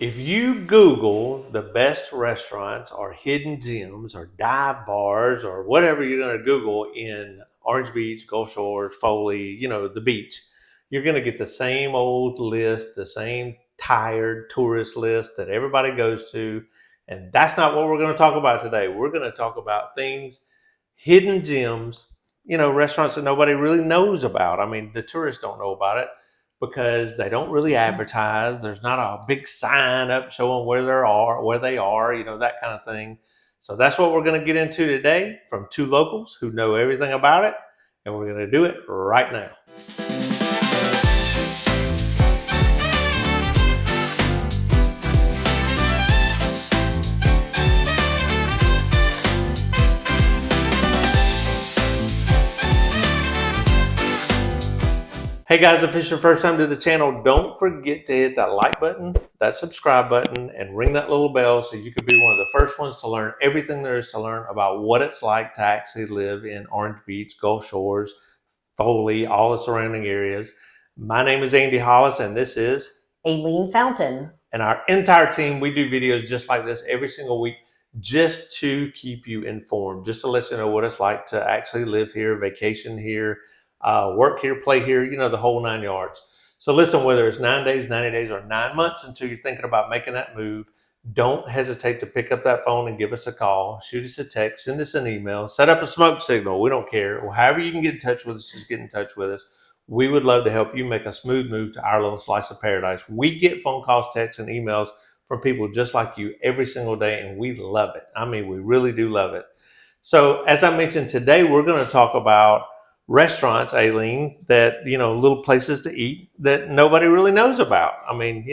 If you Google the best restaurants or hidden gems or dive bars or whatever you're going to Google in Orange Beach, Gulf Shores, Foley, the beach, you're going to get the same old list, the same tired tourist list that everybody goes to. And that's not what we're going to talk about today. We're going to talk about things, hidden gems, restaurants that nobody really knows about. I mean, the tourists don't know about it because they don't really advertise. There's not a big sign up showing where they are, that kind of thing. So that's what we're going to get into today from two locals who know everything about it, and we're going to do it right now. Hey guys, if it's your first time to the channel, don't forget to hit that like button, that subscribe button, and ring that little bell so you can be one of the first ones to learn everything there is to learn about what it's like to actually live in Orange Beach, Gulf Shores, Foley, all the surrounding areas. My name is Andy Hollis, and this is Aileen Fountain. And our entire team, we do videos just like this every single week just to keep you informed, just to let you know what it's like to actually live here, vacation here, work here, play here, the whole 9 yards. So listen, whether it's 9 days, 90 days, or 9 months until you're thinking about making that move, don't hesitate to pick up that phone and give us a call, shoot us a text, send us an email, set up a smoke signal. We don't care. Well, however you can get in touch with us, just get in touch with us. We would love to help you make a smooth move to our little slice of paradise. We get phone calls, texts, and emails from people just like you every single day, and we love it. I mean, we really do love it. So as I mentioned, today we're going to talk about restaurants, Aileen, that, little places to eat that nobody really knows about. I mean,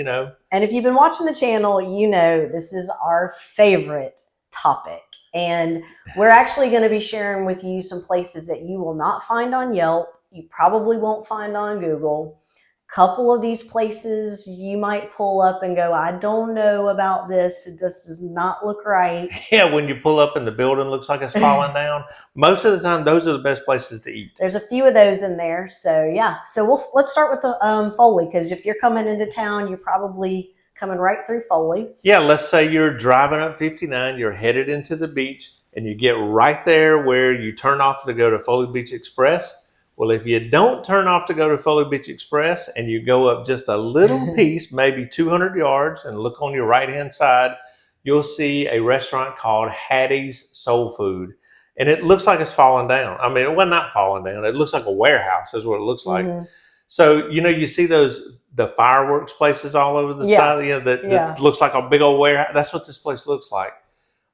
And if you've been watching the channel, you know this is our favorite topic. And we're actually going to be sharing with you some places that you will not find on Yelp. You probably won't find on Google. Couple of these places you might pull up and go, I don't know about this. It just does not look right. Yeah, when you pull up and the building looks like it's falling down, most of the time those are the best places to eat. There's a few of those in there. So yeah, so let's start with the Foley, because if you're coming into town, you're probably coming right through Foley. Yeah, let's say you're driving up 59, you're headed into the beach, and you get right there where you turn off to go to Foley Beach Express. Well, if you don't turn off to go to Foley Beach Express and you go up just a little piece, maybe 200 yards, and look on your right-hand side, you'll see a restaurant called Hattie's Soul Food. And it looks like it's falling down. I mean, well, not falling down. It looks like a warehouse is what it looks like. Mm-hmm. So, you see the fireworks places all over the side, that looks like a big old warehouse. That's what this place looks like.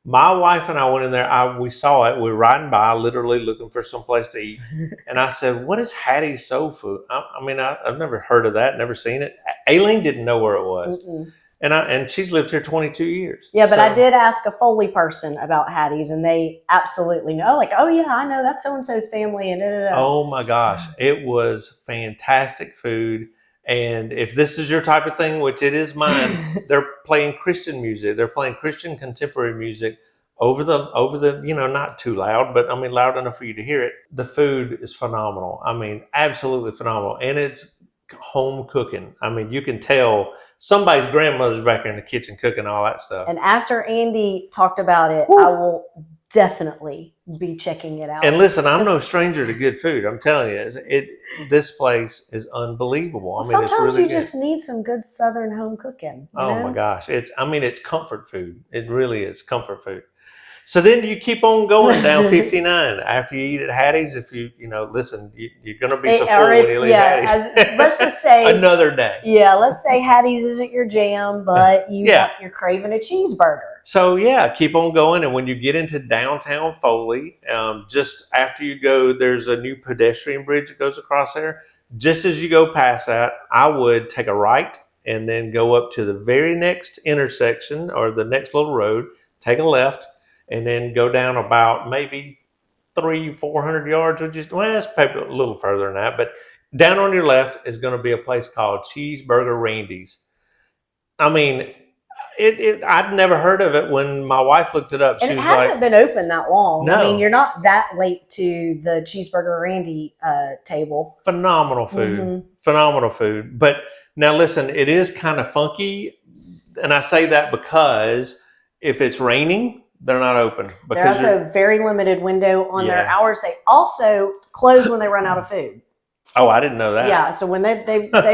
My wife and I went in there. We saw it. We were riding by, literally looking for some place to eat. And I said, what is Hattie's Soul Food? I've never heard of that, never seen it. Aileen didn't know where it was. Mm-mm. And she's lived here 22 years. Yeah, but I did ask a Foley person about Hattie's, and they absolutely know. Like, oh yeah, I know, that's so-and-so's family. And Oh my gosh, it was fantastic food. And if this is your type of thing, which it is mine, they're playing Christian music. They're playing Christian contemporary music over the, not too loud, but I mean loud enough for you to hear it. The food is phenomenal. I mean, absolutely phenomenal. And it's home cooking. I mean, you can tell somebody's grandmother's back there in the kitchen cooking all that stuff. And after Andy talked about it, I will definitely be checking it out. And listen, I'm no stranger to good food. I'm telling you, this place is unbelievable. I mean, sometimes it's really good. Just need some good Southern home cooking. Oh my gosh, it's comfort food. It really is comfort food. So then you keep on going down 59 after you eat at Hattie's. If listen, you're going to be so full when you leave Hattie's. Let's just say another day. Yeah, let's say Hattie's isn't your jam, but you're craving a cheeseburger. So yeah, keep on going. And when you get into downtown Foley, just after you go, there's a new pedestrian bridge that goes across there. Just as you go past that, I would take a right and then go up to the very next intersection or the next little road, take a left, and then go down about maybe 300-400 yards, which is, well, it's probably a little further than that. But down on your left is going to be a place called Cheeseburger Randy's. I mean, I'd never heard of it when my wife looked it up. And it hasn't been open that long. No. I mean, you're not that late to the Cheeseburger Randy table. Phenomenal food. Mm-hmm. Phenomenal food. But now listen, it is kind of funky and I say that because if it's raining, they're not open. They're also very limited window on their hours. They also close when they run out of food. Oh, I didn't know that. Yeah, so when they've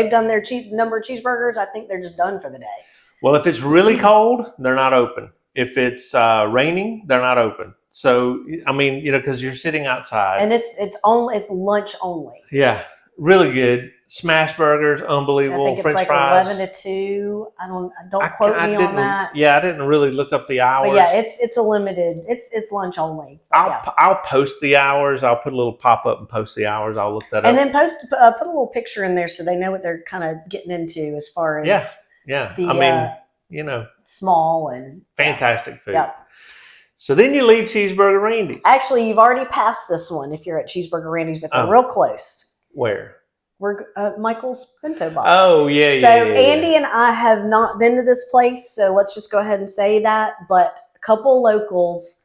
done their number of cheeseburgers, I think they're just done for the day. Well, if it's really cold, they're not open. If it's raining, they're not open. So, I mean, because you're sitting outside. And it's lunch only. Yeah, really good. Smash burgers, unbelievable. I think it's French like fries. 11 to 2. Don't quote me on that. Yeah, I didn't really look up the hours. But yeah, it's a limited. It's lunch only. I'll post the hours. I'll put a little pop up and post the hours. I'll look that up. And then put a little picture in there so they know what they're kind of getting into as far as small and fantastic food. Yeah. So then you leave Cheeseburger Randy's. Actually, you've already passed this one if you're at Cheeseburger Randy's, but they're real close. Where? We're Michael's Bento Box. Oh, yeah. So Andy and I have not been to this place, so let's just go ahead and say that. But a couple locals.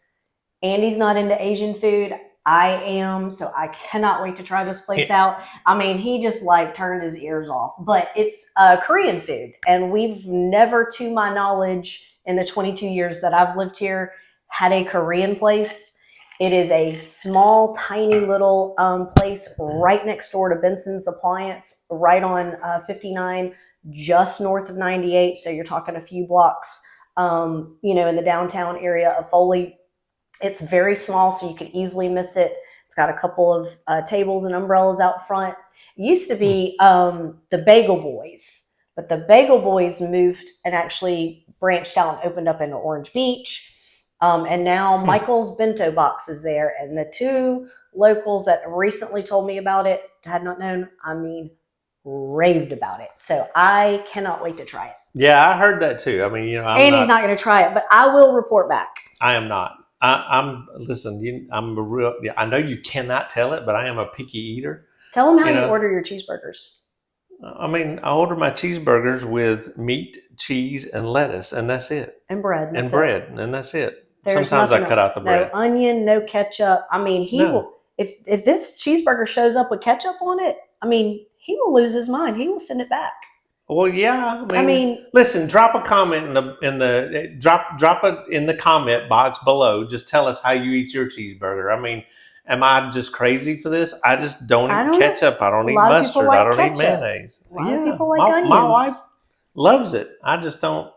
Andy's not into Asian food. I am, so I cannot wait to try this place out. I mean, he just turned his ears off. But it's Korean food, and we've never, to my knowledge, in the 22 years that I've lived here, had a Korean place. It is a small, tiny little place right next door to Benson's Appliance, right on 59, just north of 98. So you're talking a few blocks, in the downtown area of Foley. It's very small, so you can easily miss it. It's got a couple of tables and umbrellas out front. It used to be the Bagel Boys, but the Bagel Boys moved and actually branched out and opened up in Orange Beach. And now Michael's Bento Box is there. And the two locals that recently told me about it, had not known, raved about it. So I cannot wait to try it. Yeah, I heard that too. I mean, Andy's not going to try it, but I will report back. I am not. Listen, I know you cannot tell it, but I am a picky eater. Tell them how you order your cheeseburgers. I order my cheeseburgers with meat, cheese, and lettuce, and that's it. And bread. And that's it. There's Sometimes I cut out the bread. No onion, no ketchup. Will. If this cheeseburger shows up with ketchup on it, he will lose his mind. He will send it back. Well, yeah. Listen. Drop a comment in the comment box below. Just tell us how you eat your cheeseburger. Am I just crazy for this? I just don't eat ketchup. I don't eat mustard. I don't eat mayonnaise. A lot of people like onions. My wife loves it. I just don't.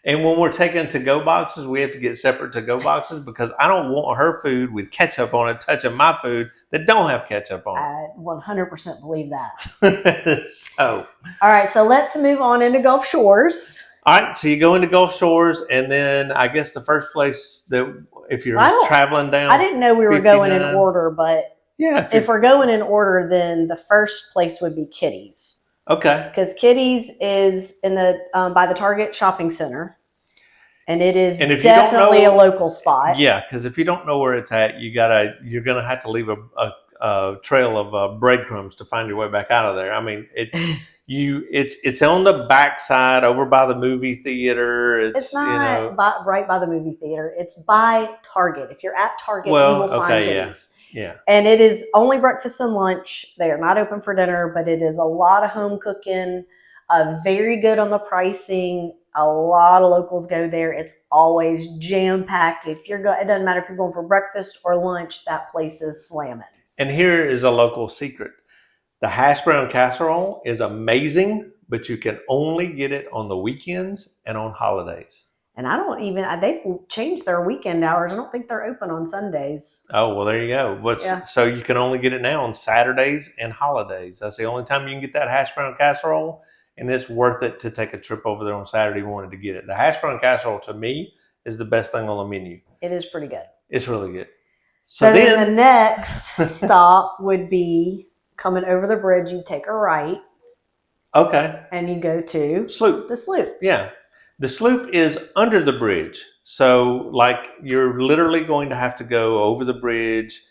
And when we're taking to-go boxes, we have to get separate to-go boxes because I don't want her food with ketchup on it touching my food that don't have ketchup on it. I 100% believe that. All right, so let's move on into Gulf Shores. All right, so you go into Gulf Shores, and then I guess the first place that if you're traveling down, I didn't know we were going in order, but if we're going in order, then the first place would be Kitty's. Okay. Because Kitty's is in the by the Target shopping center, and it is definitely a local spot. Yeah, because if you don't know where it's at, you're gonna have to leave a trail of breadcrumbs to find your way back out of there. It's on the backside over by the movie theater. It's not right by the movie theater. It's by Target. If you're at Target, you will find Kitty's. Yeah. And it is only breakfast and lunch. They are not open for dinner, but it is a lot of home cooking, very good on the pricing. A lot of locals go there. It's always jam-packed. It doesn't matter if you're going for breakfast or lunch, that place is slamming. And here is a local secret. The hash brown casserole is amazing, but you can only get it on the weekends and on holidays. And they've changed their weekend hours. I don't think they're open on Sundays. Oh, well, there you go. So you can only get it now on Saturdays and holidays. That's the only time you can get that hash brown casserole, and it's worth it to take a trip over there on Saturday morning to get it. The hash brown casserole, to me, is the best thing on the menu. It is pretty good. It's really good. So then the next stop would be coming over the bridge. You take a right. Okay. And you go to Sloop. The Sloop. Yeah. The Sloop is under the bridge. So, you're literally going to have to go over the bridge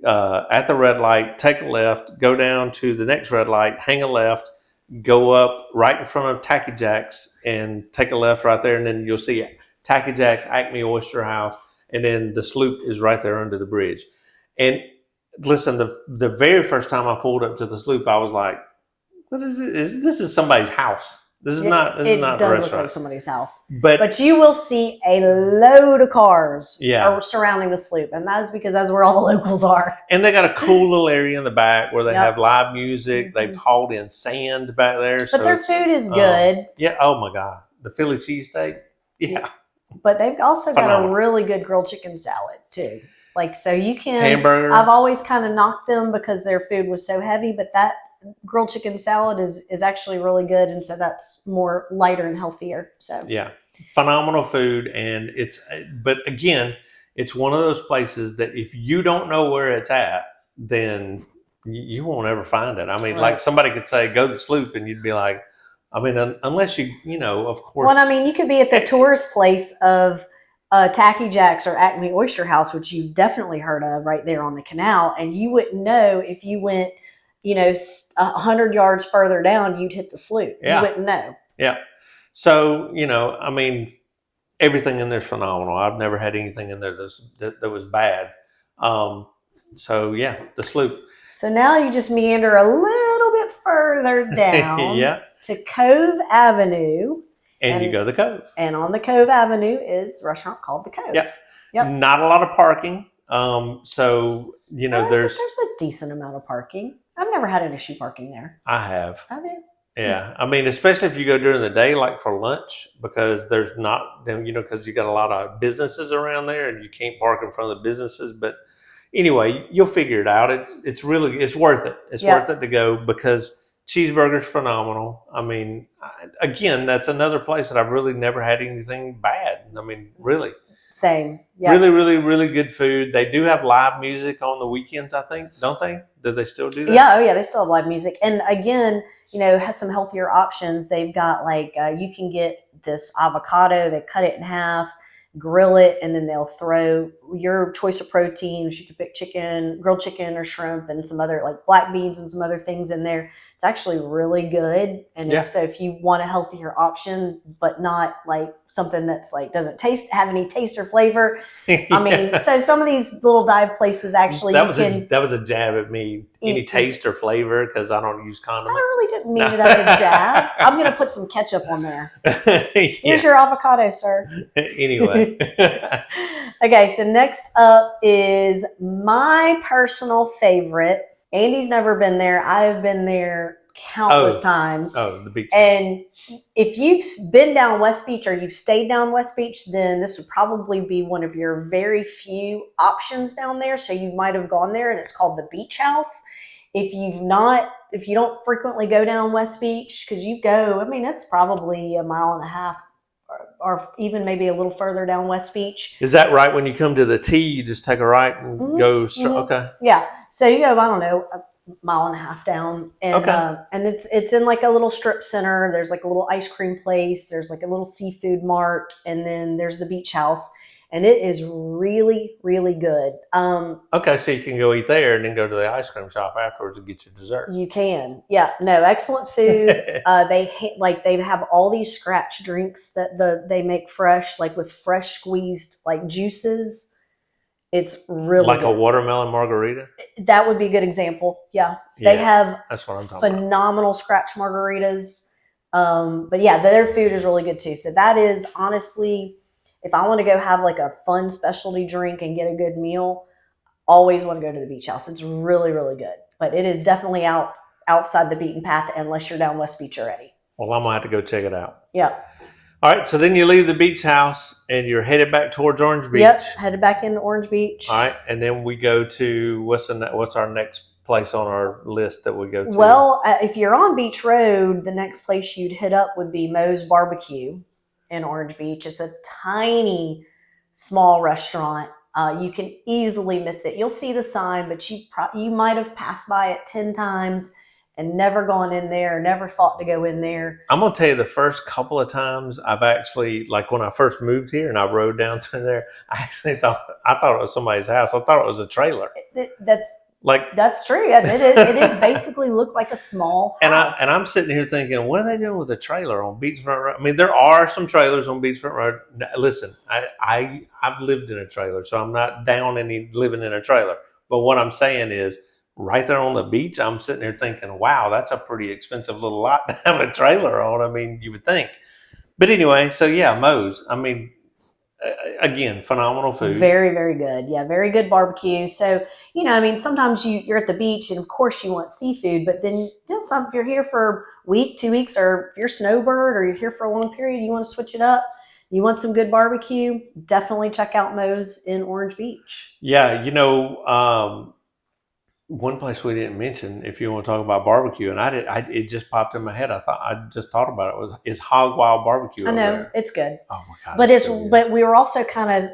at the red light, take a left, go down to the next red light, hang a left, go up right in front of Tacky Jack's and take a left right there. And then you'll see Tacky Jack's, Acme Oyster House. And then the Sloop is right there under the bridge. And listen, the very first time I pulled up to the Sloop, I was like, what is it? This is somebody's house. This is not the It does look restaurant. like somebody's house. But But you will see a load of cars Yeah. surrounding the sloop, and that is because that's where all the locals are. and they got a cool little area in the back where they Yep. have live music. They've hauled in sand back there. But so their it's, food is good. Yeah. Oh my God. The Philly cheesesteak. Yeah. But they've also got a Phenomenal. really good grilled chicken salad too. Like, so you can Hamburger. I've always kind of knocked them because their food was so heavy, but that grilled chicken salad is actually really good, and so that's more lighter and healthier. So Yeah. Phenomenal food. And but again, it's one of those places that if you don't know where it's at, then you won't ever find it. I mean, Right. like somebody could say, go to the Sloop, and you'd be like, I mean, unless of course. Well, I mean, you could be at the tourist place of Tacky Jack's or Acme Oyster House, which you've definitely heard of right there on the canal, and you wouldn't know if you went, 100 yards further down, you'd hit the sloop. Yeah. You wouldn't know. Yeah. So, I mean, everything in there's phenomenal. I've never had anything in there that was bad. So, yeah, the Sloop. So now you just meander a little bit further down Yeah. to Cove Avenue. And you go to the Cove. And on the Cove Avenue is a restaurant called the Cove. Yep. Yep. Not a lot of parking. So, there's a decent amount of parking. I've never had an issue parking there. I have. I do. Yeah. I mean, especially if you go during the day, like for lunch, because there's not, because you got a lot of businesses around there and you can't park in front of the businesses. But anyway, you'll figure it out. It's worth it. It's worth it to go because cheeseburger's phenomenal. I mean, again, that's another place that I've really never had anything bad. I mean, really. Same. Yeah. Really, really, really good food. They do have live music on the weekends, I think, don't they? Do they still do that? Yeah. Oh, yeah. They still have live music. And again, has some healthier options. They've got you can get this avocado. They cut it in half, grill it, and then they'll throw your choice of proteins. You can pick chicken, grilled chicken or shrimp, and some other like black beans and some other things in there. It's actually really good. And so if you want a healthier option, but not like something that's like doesn't have any taste or flavor. I mean, so some of these little dive places actually that was a jab at me. Any taste or flavor because I don't use condiments. I really didn't mean it as a jab. I'm going to put some ketchup on there. Here's your avocado, sir. Anyway. Okay, so next up is my personal favorite. Andy's never been there. I've been there countless times. Oh, the beach. And if you've been down West Beach or you've stayed down West Beach, then this would probably be one of your very few options down there. So you might have gone there, and it's called the Beach House. If you don't frequently go down West Beach, because it's probably a mile and a half or even maybe a little further down West Beach. Is that right? When you come to the T, you just take a right and go straight? Okay. Yeah. So you go, I don't know, a mile and a half down. And, and it's in like a little strip center. There's like a little ice cream place. There's like a little seafood mart. And then there's the Beach House. And it is really, really good. Okay, so you can go eat there and then go to the ice cream shop afterwards and get your dessert. You can. Yeah. No, excellent food. They have all these scratch drinks that they make fresh, like with fresh squeezed like juices. It's really like good. A watermelon margarita? That would be a good example. Yeah. They have that's what I'm talking about. Phenomenal scratch margaritas. But yeah, their food is really good too. So that is honestly, if I want to go have like a fun specialty drink and get a good meal, always want to go to the Beach House. It's really, really good. But it is definitely outside the beaten path unless you're down West Beach already. Well, I'm going to have to go check it out. Yeah. All right. So then you leave the Beach House and you're headed back towards Orange Beach. Yep. Headed back into Orange Beach. All right. And then we go to, what's our next place on our list that we go to? Well, if you're on Beach Road, the next place you'd hit up would be Moe's Barbecue in Orange Beach. It's a tiny, small restaurant. You can easily miss it. You'll see the sign, but you might have passed by it 10 times and never gone in there, never thought to go in there. I'm going to tell you the first couple of times I've actually, like when I first moved here and I rode down through there, I thought it was somebody's house. I thought it was a trailer. That's true. Yeah, it is basically look like a small house. And I'm sitting here thinking, what are they doing with a trailer on Beachfront Road? I mean, there are some trailers on Beachfront Road. Listen, I've lived in a trailer, so I'm not down any living in a trailer. But what I'm saying is, right there on the beach, I'm sitting there thinking, wow, that's a pretty expensive little lot to have a trailer on. I mean, you would think. But anyway, so yeah, Moe's. I mean, again, phenomenal food. Very, very good. Yeah, very good barbecue. So, I mean, sometimes you're at the beach and of course you want seafood, but then, if you're here for a week, 2 weeks, or if you're snowbird or you're here for a long period, you want to switch it up, you want some good barbecue, definitely check out Moe's in Orange Beach. Yeah, one place we didn't mention, if you want to talk about barbecue, and it just popped in my head. I just thought about it. Is Hog Wild Barbecue? I know over there. it's good. Oh my god! But but we were also kind of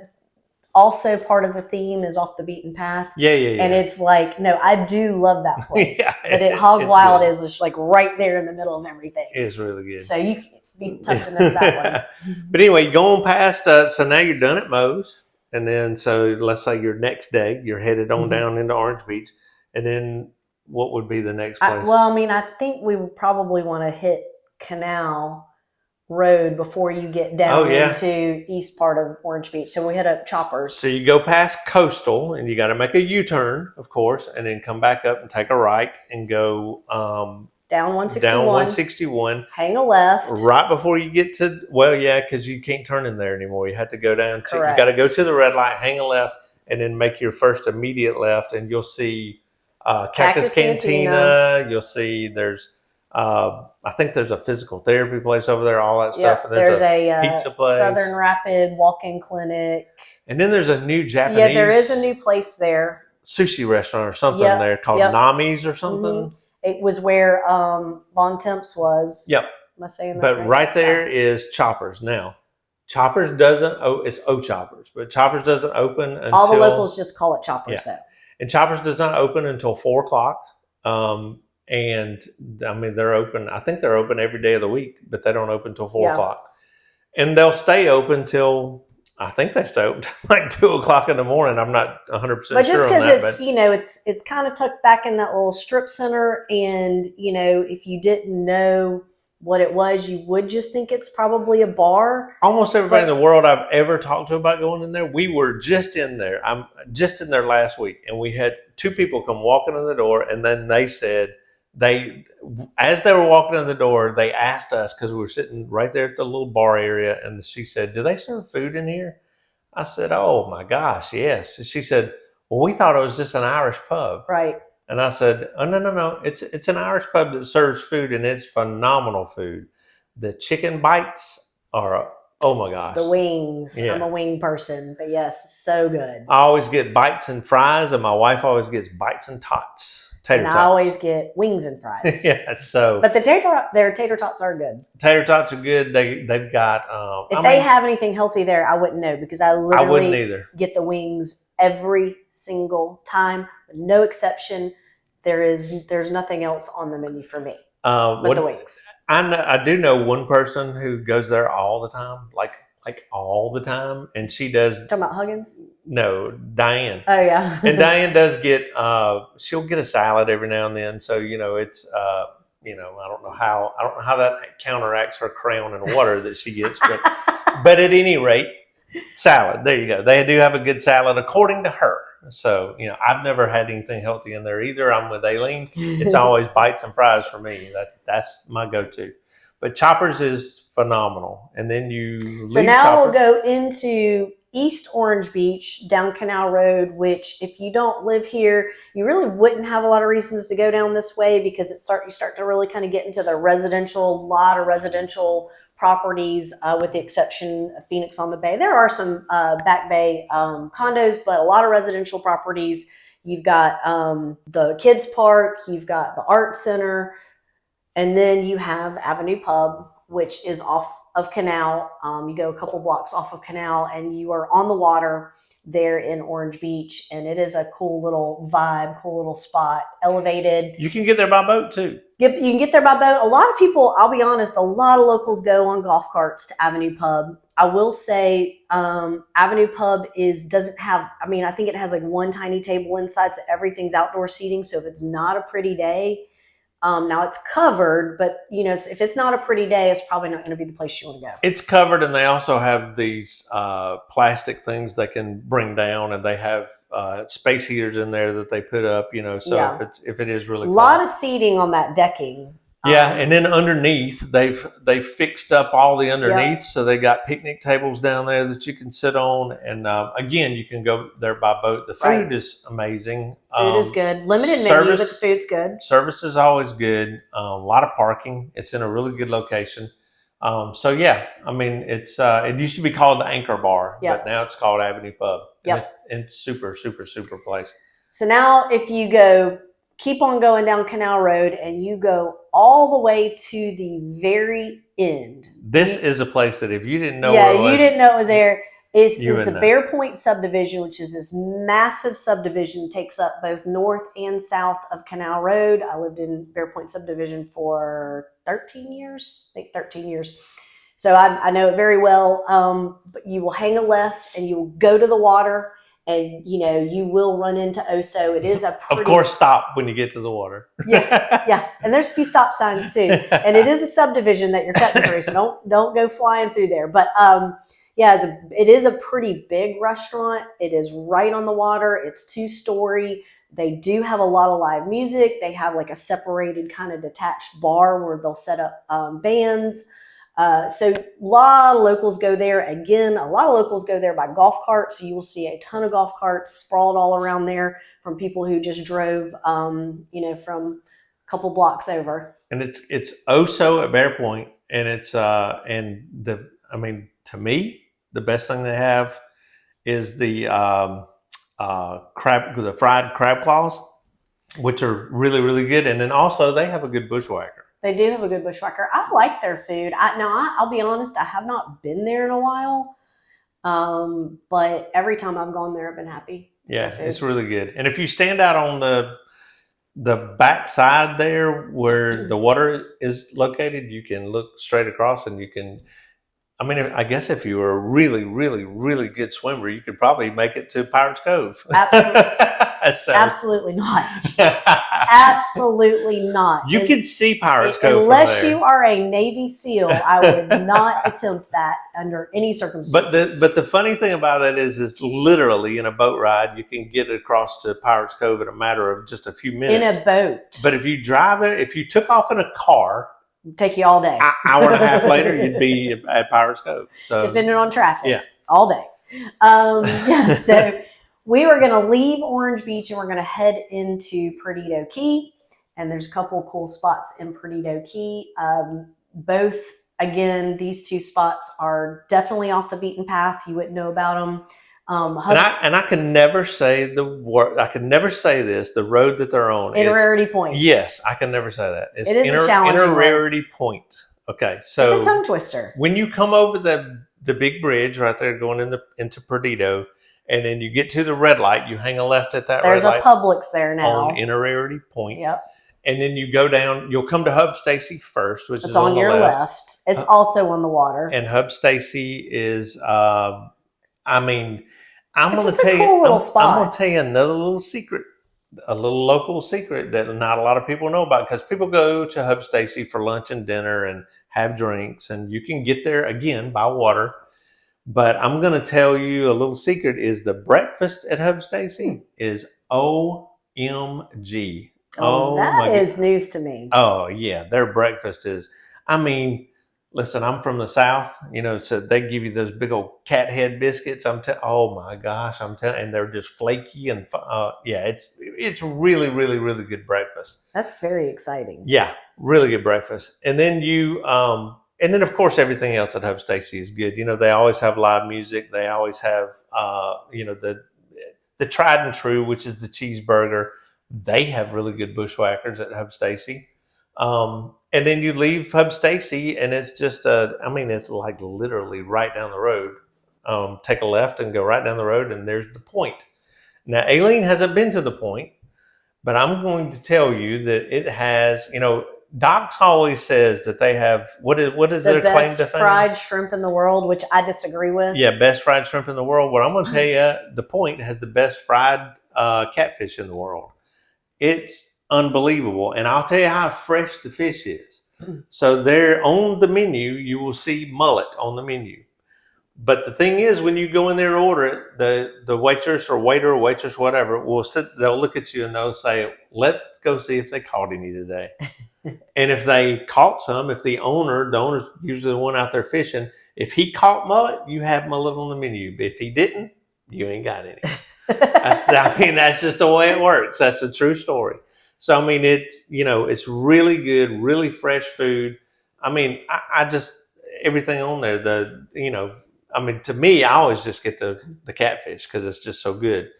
also part of the theme is off the beaten path. Yeah. And it's like, no, I do love that place. Yeah, but Hog Wild good. is just like right there in the middle of everything. It's really good. So you can be tough to miss that one. But anyway, going past, so now you're done at Moe's, and then so let's say your next day you're headed on down into Orange Beach, and then what would be the next place? Well, I mean, I think we would probably want to hit Canal Road before you get down into east part of Orange Beach. So we hit up Choppers. So you go past Coastal, and you got to make a U-turn, of course, and then come back up and take a right and go down 161. Down 161. Hang a left. Right before you get to, because you can't turn in there anymore. You have to go down to, Correct. You got to go to the red light, hang a left, and then make your first immediate left, and you'll see Cactus Cantina. You'll see there's, I think there's a physical therapy place over there, all that stuff. And there's a pizza place. Southern Rapid walk-in clinic. And then there's a new Japanese. Yeah, there is a new place there. Sushi restaurant or something there called Nami's or something. It was where Bon Temps was. Yep. Am I saying that But right there is Choppers. Now, Choppers doesn't, it's Choppers, but Choppers doesn't open until. All the locals just call it Choppers. Yeah. And Choppers does not open until 4 o'clock. And I mean, they're open, I think they're open every day of the week, but they don't open until 4 o'clock. And they'll stay open till, I think they stay open like 2 o'clock in the morning. I'm not 100% sure on that. But just because it's kind of tucked back in that little strip center. And, if you didn't know what it was, you would just think it's probably a bar. Almost everybody in the world I've ever talked to about going in there, we were just in there. I'm just in there last week, and we had 2 people come walking in the door, and then they said as they were walking in the door, they asked us, because we were sitting right there at the little bar area, and she said, "Do they serve food in here?" I said, "Oh my gosh, yes." She said, "Well, we thought it was just an Irish pub." Right. And I said, "Oh, no. It's an Irish pub that serves food, and it's phenomenal food. The chicken bites are, oh my gosh. The wings. Yeah. I'm a wing person, but yes, so good. I always get bites and fries, and my wife always gets bites and tots. Tater tots. I always get wings and fries. But their tater tots are good. Tater tots are good. They've got. If they have anything healthy there, I wouldn't know, because I wouldn't either. Get the wings every single time, no exception. There's nothing else on the menu for me but the wings. I do know one person who goes there all the time, like all the time, and she does. Talking about Huggins? No, Diane. Oh yeah. And Diane does get. She'll get a salad every now and then, so it's. I don't know how that counteracts her crown and water that she gets, but at any rate, salad. There you go. They do have a good salad according to her. So, I've never had anything healthy in there either. I'm with Aileen. It's always bites and fries for me. That's my go-to. But Choppers is phenomenal. And then you leave So now Choppers. We'll go into East Orange Beach, down Canal Road, which if you don't live here, you really wouldn't have a lot of reasons to go down this way, because you start to really kind of get into the lot of residential properties, with the exception of Phoenix on the Bay. There are some Back Bay condos, but a lot of residential properties. You've got the kids park, you've got the art center, and then you have Avenue Pub, which is off of Canal. You go a couple blocks off of Canal, and you are on the water there in Orange Beach, and it is a cool little vibe, cool little spot, elevated. You can get there by boat too. You can get there by boat. A lot of people, I'll be honest, a lot of locals go on golf carts to Avenue Pub. I will say Avenue Pub doesn't have, I think it has like one tiny table inside, so everything's outdoor seating. So if it's not a pretty day, now it's covered, but if it's not a pretty day, it's probably not going to be the place you want to go. It's covered, and they also have these plastic things they can bring down, and they have space heaters in there that they put up. So if it is really a cold. lot of seating on that decking. Yeah, and then underneath they've fixed up all the underneath, so they got picnic tables down there that you can sit on, and again, you can go there by boat. The food is amazing. Food is good. Limited menu, but the food's good. Service is always good. A lot of parking. It's in a really good location. So yeah, I mean, it used to be called the Anchor Bar, but now it's called Avenue Pub. Yep, and it's super place. So now, if you keep on going down Canal Road and you go all the way to the very end. This is a place that if you didn't know you didn't know it was there. It's the Bear Point subdivision, which is this massive subdivision, takes up both north and south of Canal Road. I lived in Bear Point subdivision for 13 years, I think 13 years. So I know it very well. But you will hang a left and you will go to the water. And, you will run into Oso. It is of course, stop when you get to the water. yeah. And there's a few stop signs too. And it is a subdivision that you're cutting through, so don't go flying through there. But it is a pretty big restaurant. It is right on the water. It's 2-story. They do have a lot of live music. They have like a separated kind of detached bar where they'll set up bands. So a lot of locals go there. Again, a lot of locals go there by golf cart. So you will see a ton of golf carts sprawled all around there from people who just drove, from a couple blocks over. And it's Oso at Bear Point, and to me, the best thing they have is the fried crab claws, which are really, really good. And then also they have a good bushwhacker. They do have a good bushwhacker. I like their food. I'll be honest, I have not been there in a while. But every time I've gone there, I've been happy. Yeah, it's really good. And if you stand out on the back side there where the water is located, you can look straight across and you can, I guess if you were a really, really, really good swimmer, you could probably make it to Pirates Cove. Absolutely not. Absolutely not. You could see Pirates Cove unless you are a Navy SEAL. I would not attempt that under any circumstances. But the funny thing about it is literally in a boat ride, you can get across to Pirates Cove in a matter of just a few minutes. In a boat. But if you drive there, if you took off in a car, it'd take you all day. Hour and a half later, you'd be at Pirates Cove. So depending on traffic. Yeah. All day. So we were going to leave Orange Beach and we're going to head into Perdido Key. And there's a couple of cool spots in Perdido Key. Both, again, these two spots are definitely off the beaten path. You wouldn't know about them. And I can never say the word. I can never say this. The road that they're on. Rarity Point. Yes, I can never say that. It is a challenging Rarity Point. Okay, so it's a tongue twister. When you come over the big bridge right there, going into Perdido, and then you get to the red light, you hang a left at that There's red light. There's a Publix there now. On Rarity Point. Yep. And then you go down. You'll come to Hub Stacy first, which is on your left. It's also on the water. And Hub Stacy is, I'm going to tell you. I'm going to tell you another little secret, a little local secret that not a lot of people know about, because people go to Hub Stacy for lunch and dinner and have drinks, and you can get there again by water. But I'm going to tell you a little secret: is the breakfast at Hub Stacy is OMG. That is news to me. Oh yeah, their breakfast is. Listen, I'm from the South, so they give you those big old cat head biscuits. Oh my gosh, and they're just flaky and it's really, really, really good breakfast. That's very exciting. Yeah, really good breakfast. And then and then of course everything else at Hub Stacy is good. They always have live music. They always have, the tried and true, which is the cheeseburger. They have really good bushwhackers at Hub Stacy. And then you leave Hub Stacy, and it's just it's like literally right down the road. Take a left and go right down the road, and there's the Point. Now, Aileen hasn't been to the Point, but I'm going to tell you that it has. Doc's always says that they have what is their claim to fame? Best fried shrimp in the world, which I disagree with. Yeah, best fried shrimp in the world. Well, I'm going to tell you, the Point has the best fried catfish in the world. It's unbelievable. And I'll tell you how fresh the fish is. So there on the menu, you will see mullet on the menu. But the thing is, when you go in there and order it, the waitress or waiter or waitress, whatever, will sit. They'll look at you and they'll say, "Let's go see if they caught any today." And if they caught some, if the owner's usually the one out there fishing, if he caught mullet, you have mullet on the menu. If he didn't, you ain't got any. That's just the way it works. That's a true story. So I mean, it's really good, really fresh food. I mean, I just everything on there. I mean, to me, I always just get the catfish because it's just so good.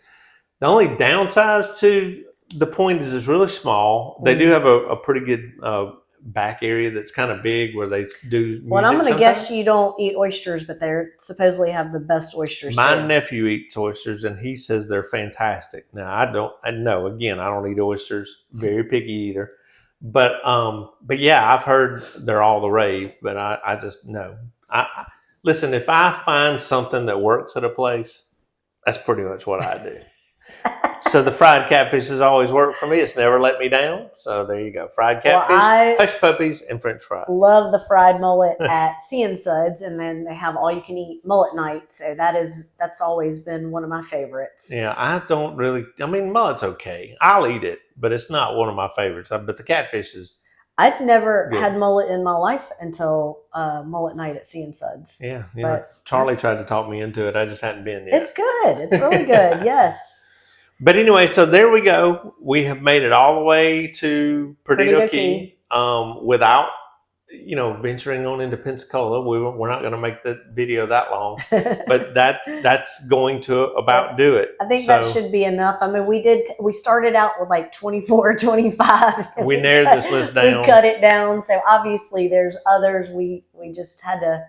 The only downsides to the point is it's really small. They do have a pretty good back area that's kind of big where they do music. Well, I'm going to guess you don't eat oysters, but they supposedly have the best oysters. My nephew eats oysters, and he says they're fantastic. Now, I don't. I know. Again, I don't eat oysters. Very picky eater. But yeah, I've heard they're all the rave. But I just know. Listen. If I find something that works at a place, that's pretty much what I do. So the fried catfish has always worked for me. It's never let me down. So there you go. Fried catfish, hush puppies, and French fries. Love the fried mullet at Sea and Suds, and then they have all you can eat mullet night. So that's always been one of my favorites. Yeah, I don't really. I mean, mullet's okay. I'll eat it, but it's not one of my favorites. But the catfish is. I'd never had mullet in my life until mullet night at Sea and Suds. Yeah, Charlie tried to talk me into it. I just hadn't been yet. It's good. It's really good. Yes. But anyway, so there we go. We have made it all the way to Perdido Key without, venturing on into Pensacola. We're not going to make the video that long, but that's going to about do it. I think that should be enough. I mean, we started out with like 24 or 25. We narrowed this list down. We cut it down. So obviously there's others we just had to.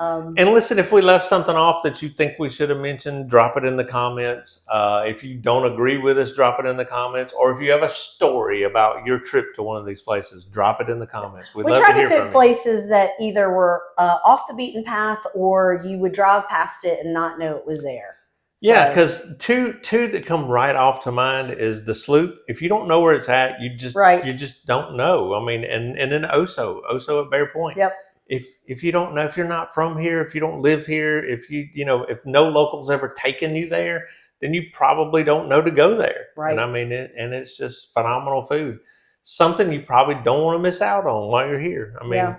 And listen, if we left something off that you think we should have mentioned, drop it in the comments. If you don't agree with us, drop it in the comments. Or if you have a story about your trip to one of these places, drop it in the comments. We'd love to hear from you. We try to pick places that either were off the beaten path or you would drive past it and not know it was there. Yeah, because two that come right off to mind is the sloop. If you don't know where it's at, you just don't know. I mean, and then Oso at Bear Point. Yep. If you don't know, if you're not from here, if you don't live here, if if no local's ever taken you there, then you probably don't know to go there. Right. And I mean, and it's just phenomenal food. Something you probably don't want to miss out on while you're here. I mean,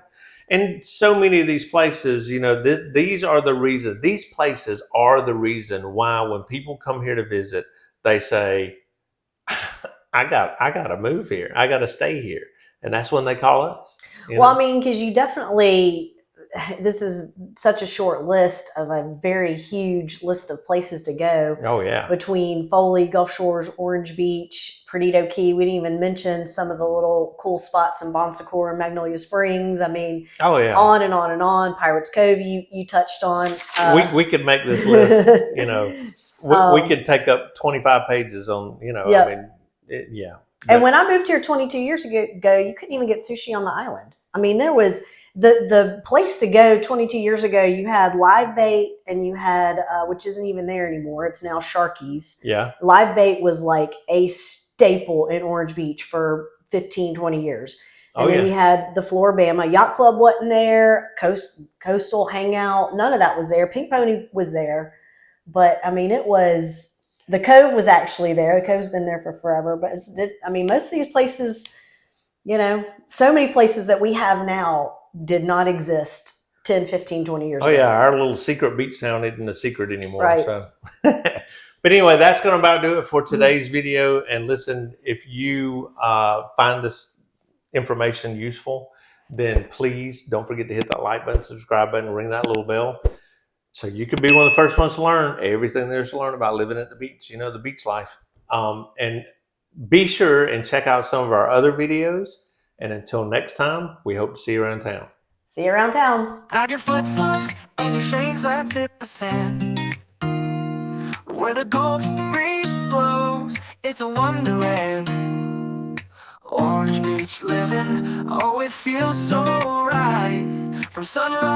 and so many of these places, these are the reason. These places are the reason why when people come here to visit, they say, I got to move here. I got to stay here. And that's when they call us. I mean, because this is such a short list of a very huge list of places to go. Oh, yeah. Between Foley, Gulf Shores, Orange Beach, Perdido Key. We didn't even mention some of the little cool spots in Bon Secours and Magnolia Springs. I mean, on and on and on. Pirates Cove, you touched on. We could make this list, we could take up 25 pages on, I mean, yeah. And when I moved here 22 years ago, you couldn't even get sushi on the island. I mean, there was the place to go 22 years ago. You had Live Bait and you had, which isn't even there anymore. It's now Sharky's. Yeah. Live Bait was like a staple in Orange Beach for 15, 20 years. And then you had the Floribama Yacht Club wasn't there. Coastal Hangout. None of that was there. Pink Pony was there. But I mean, the Cove was actually there. The Cove's been there for forever. But most of these places, so many places that we have now did not exist 10, 15, 20 years ago. Oh, yeah. Our little secret beach town isn't a secret anymore. Right. So. But anyway, that's going to about do it for today's video. And listen, if you find this information useful, then please don't forget to hit that like button, subscribe button, ring that little bell. So you could be one of the first ones to learn everything there's to learn about living at the beach, the beach life. And be sure and check out some of our other videos. And until next time, we hope to see you around town. See you around town. I get flip-flops and your shades that tip the sand. Where the Gulf breeze blows, it's a wonderland. Orange Beach living, oh, it feels so right. From sunrise